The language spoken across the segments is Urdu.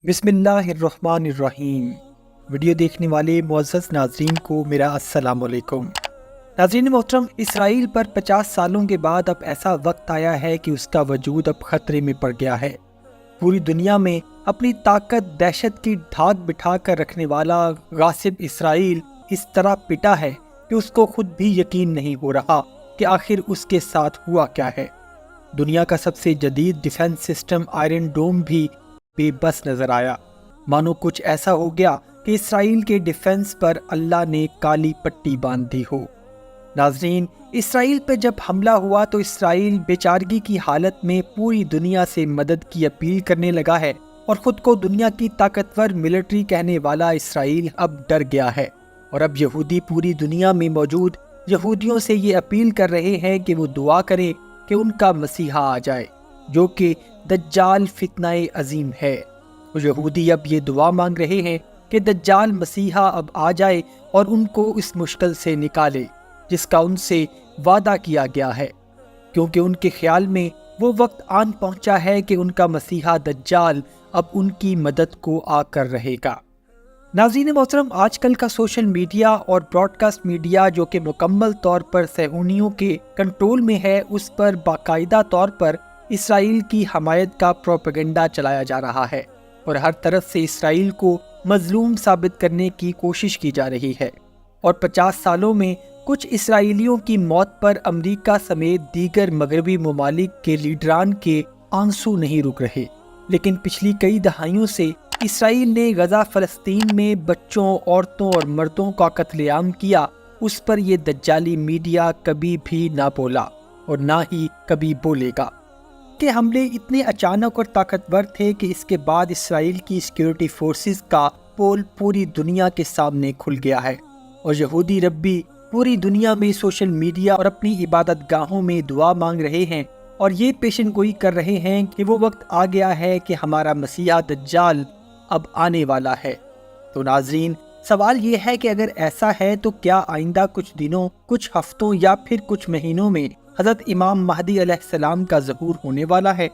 بسم اللہ الرحمن الرحیم۔ ویڈیو دیکھنے والے معزز ناظرین کو میرا السلام علیکم۔ ناظرین محترم، اسرائیل پر 50 سالوں کے بعد اب ایسا وقت آیا ہے کہ اس کا وجود اب خطرے میں پڑ گیا ہے۔ پوری دنیا میں اپنی طاقت دہشت کی دھاک بٹھا کر رکھنے والا غاصب اسرائیل اس طرح پٹا ہے کہ اس کو خود بھی یقین نہیں ہو رہا کہ آخر اس کے ساتھ ہوا کیا ہے۔ دنیا کا سب سے جدید ڈیفنس سسٹم آئرن ڈوم بھی بے بس نظر آیا، مانو کچھ ایسا ہو گیا کہ اسرائیل کے ڈیفنس پر اللہ نے کالی پٹی باندھ دی ہو۔ ناظرین، اسرائیل پہ جب حملہ ہوا تو اسرائیل بیچارگی کی حالت میں پوری دنیا سے مدد کی اپیل کرنے لگا ہے، اور خود کو دنیا کی طاقتور ملٹری کہنے والا اسرائیل اب ڈر گیا ہے، اور اب یہودی پوری دنیا میں موجود یہودیوں سے یہ اپیل کر رہے ہیں کہ وہ دعا کریں کہ ان کا مسیحا آ جائے، جو کہ دجال فتنہ عظیم ہے۔ یہودی اب یہ دعا مانگ رہے ہیں کہ دجال مسیحا اب آ جائے اور ان کو اس مشکل سے نکالے جس کا ان سے وعدہ کیا گیا ہے، کیونکہ ان کے خیال میں وہ وقت آن پہنچا ہے کہ ان کا مسیحا دجال اب ان کی مدد کو آ کر رہے گا۔ ناظرین محترم، آج کل کا سوشل میڈیا اور براڈ کاسٹ میڈیا جو کہ مکمل طور پر صہیونیوں کے کنٹرول میں ہے، اس پر باقاعدہ طور پر اسرائیل کی حمایت کا پروپیگنڈا چلایا جا رہا ہے، اور ہر طرف سے اسرائیل کو مظلوم ثابت کرنے کی کوشش کی جا رہی ہے، اور 50 سالوں میں کچھ اسرائیلیوں کی موت پر امریکہ سمیت دیگر مغربی ممالک کے لیڈران کے آنسو نہیں رک رہے۔ لیکن پچھلی کئی دہائیوں سے اسرائیل نے غزہ فلسطین میں بچوں، عورتوں اور مردوں کا قتل عام کیا، اس پر یہ دجالی میڈیا کبھی بھی نہ بولا اور نہ ہی کبھی بولے گا۔ کہ حملے اتنے اچانک اور طاقتور تھے کہ اس کے بعد اسرائیل کی سیکیورٹی فورسز کا پول پوری دنیا کے سامنے کھل گیا ہے، اور یہودی ربی پوری دنیا میں سوشل میڈیا اور اپنی عبادت گاہوں میں دعا مانگ رہے ہیں، اور یہ پیشن گوئی کر رہے ہیں کہ وہ وقت آ گیا ہے کہ ہمارا مسیحا دجال اب آنے والا ہے۔ تو ناظرین، سوال یہ ہے کہ اگر ایسا ہے تو کیا آئندہ کچھ دنوں، کچھ ہفتوں یا پھر کچھ مہینوں میں حضرت امام مہدی علیہ السلام کا ظہور ہونے والا ہے؟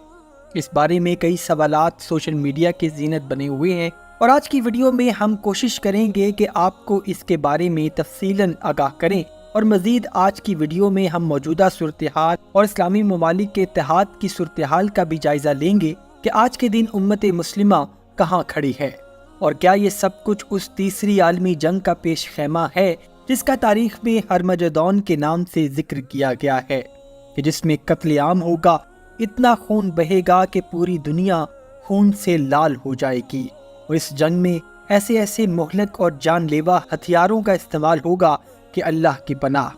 اس بارے میں کئی سوالات سوشل میڈیا کی زینت بنے ہوئے ہیں، اور آج کی ویڈیو میں ہم کوشش کریں گے کہ آپ کو اس کے بارے میں تفصیلاً آگاہ کریں، اور مزید آج کی ویڈیو میں ہم موجودہ صورتحال اور اسلامی ممالک کے اتحاد کی صورتحال کا بھی جائزہ لیں گے کہ آج کے دن امت مسلمہ کہاں کھڑی ہے، اور کیا یہ سب کچھ اس تیسری عالمی جنگ کا پیش خیمہ ہے جس کا تاریخ میں ہرمجدون کے نام سے ذکر کیا گیا ہے، کہ جس میں قتل عام ہوگا، اتنا خون بہے گا کہ پوری دنیا خون سے لال ہو جائے گی، اور اس جنگ میں ایسے ایسے مہلک اور جان لیوا ہتھیاروں کا استعمال ہوگا کہ اللہ کی پناہ۔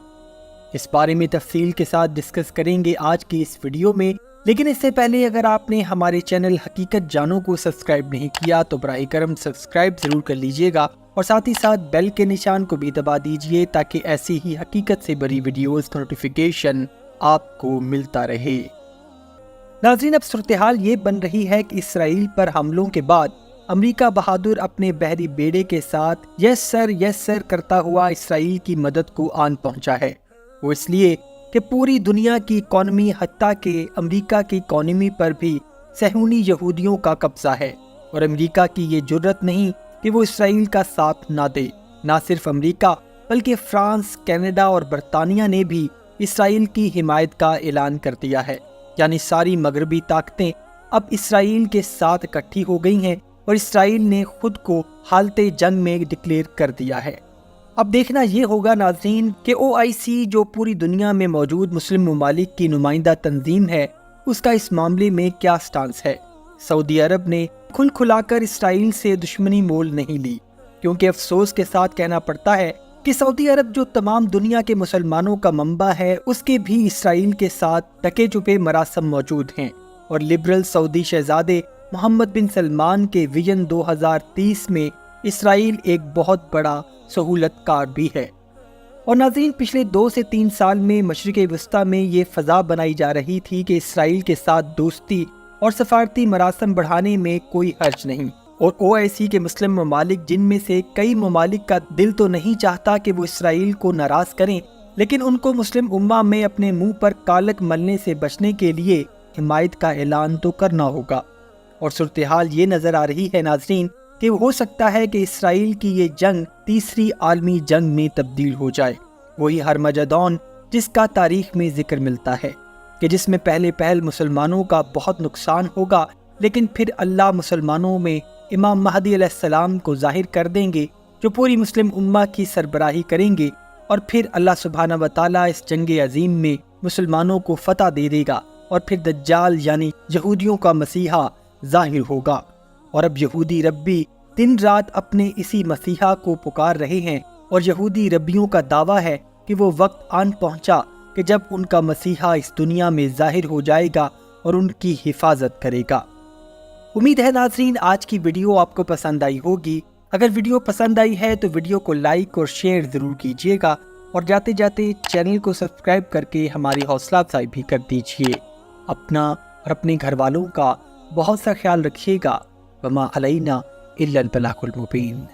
اس بارے میں تفصیل کے ساتھ ڈسکس کریں گے آج کی اس ویڈیو میں، لیکن اس سے پہلے اگر آپ نے ہمارے چینل حقیقت جانوں کو سبسکرائب نہیں کیا تو براہ کرم سبسکرائب ضرور کر لیجئے گا، اور ساتھ ہی ساتھ بیل کے نشان کو بھی دبا دیجئے تاکہ ایسی ہی حقیقت سے بری ویڈیوز کا نوٹیفیکیشن آپ کو ملتا رہے۔ ناظرین، اب صورتحال یہ بن رہی ہے کہ اسرائیل پر حملوں کے بعد امریکہ بہادر اپنے بحری بیڑے کے ساتھ یس سر کرتا ہوا اسرائیل کی مدد کو آن پہنچا ہے۔ وہ اس لیے کہ پوری دنیا کی اکانومی، حتیٰ کہ امریکہ کی اکانومی پر بھی صہیونی یہودیوں کا قبضہ ہے، اور امریکہ کی یہ جرت نہیں کہ وہ اسرائیل کا ساتھ نہ دے۔ نہ صرف امریکہ بلکہ فرانس، کینیڈا اور برطانیہ نے بھی اسرائیل کی حمایت کا اعلان کر دیا ہے، یعنی ساری مغربی طاقتیں اب اسرائیل کے ساتھ اکٹھی ہو گئی ہیں، اور اسرائیل نے خود کو حالت جنگ میں ڈکلیئر کر دیا ہے۔ اب دیکھنا یہ ہوگا ناظرین کہ OIC جو پوری دنیا میں موجود مسلم ممالک کی نمائندہ تنظیم ہے، اس کا اس معاملے میں کیا سٹانس ہے۔ سعودی عرب نے کھل کھلا کر اسرائیل سے دشمنی مول نہیں لی، کیونکہ افسوس کے ساتھ کہنا پڑتا ہے کہ سعودی عرب جو تمام دنیا کے مسلمانوں کا منبع ہے، اس کے بھی اسرائیل کے ساتھ ٹکے چھپے مراسم موجود ہیں، اور لبرل سعودی شہزادے محمد بن سلمان کے ویژن 2030 میں اسرائیل ایک بہت بڑا سہولت کار بھی ہے۔ اور ناظرین، پچھلے 2 سے 3 سال میں مشرق وسطیٰ میں یہ فضا بنائی جا رہی تھی کہ اسرائیل کے ساتھ دوستی اور سفارتی مراسم بڑھانے میں کوئی حرج نہیں، اور OIC کے مسلم ممالک، جن میں سے کئی ممالک کا دل تو نہیں چاہتا کہ وہ اسرائیل کو ناراض کریں، لیکن ان کو مسلم امہ میں اپنے منہ پر کالک ملنے سے بچنے کے لیے حمایت کا اعلان تو کرنا ہوگا۔ اور صورتحال یہ نظر آ رہی ہے ناظرین کہ ہو سکتا ہے کہ اسرائیل کی یہ جنگ تیسری عالمی جنگ میں تبدیل ہو جائے، وہی ہرمجدون جس کا تاریخ میں ذکر ملتا ہے، کہ جس میں پہل مسلمانوں کا بہت نقصان ہوگا، لیکن پھر اللہ مسلمانوں میں امام مہدی علیہ السلام کو ظاہر کر دیں گے جو پوری مسلم امہ کی سربراہی کریں گے، اور پھر اللہ سبحانہ و تعالیٰ اس جنگ عظیم میں مسلمانوں کو فتح دے دے گا، اور پھر دجال یعنی یہودیوں کا مسیحا ظاہر ہوگا۔ اور اب یہودی ربی دن رات اپنے اسی مسیحا کو پکار رہے ہیں، اور یہودی ربیوں کا دعویٰ ہے کہ وہ وقت آن پہنچا کہ جب ان کا مسیحا اس دنیا میں ظاہر ہو جائے گا اور ان کی حفاظت کرے گا۔ امید ہے ناظرین آج کی ویڈیو آپ کو پسند آئی ہوگی۔ اگر ویڈیو پسند آئی ہے تو ویڈیو کو لائک اور شیئر ضرور کیجیے گا، اور جاتے جاتے چینل کو سبسکرائب کر کے ہماری حوصلہ افزائی بھی کر دیجیے۔ اپنا اور اپنے گھر والوں کا بہت سا خیال رکھیے گا۔ وما علینا الا البلاغ المبین۔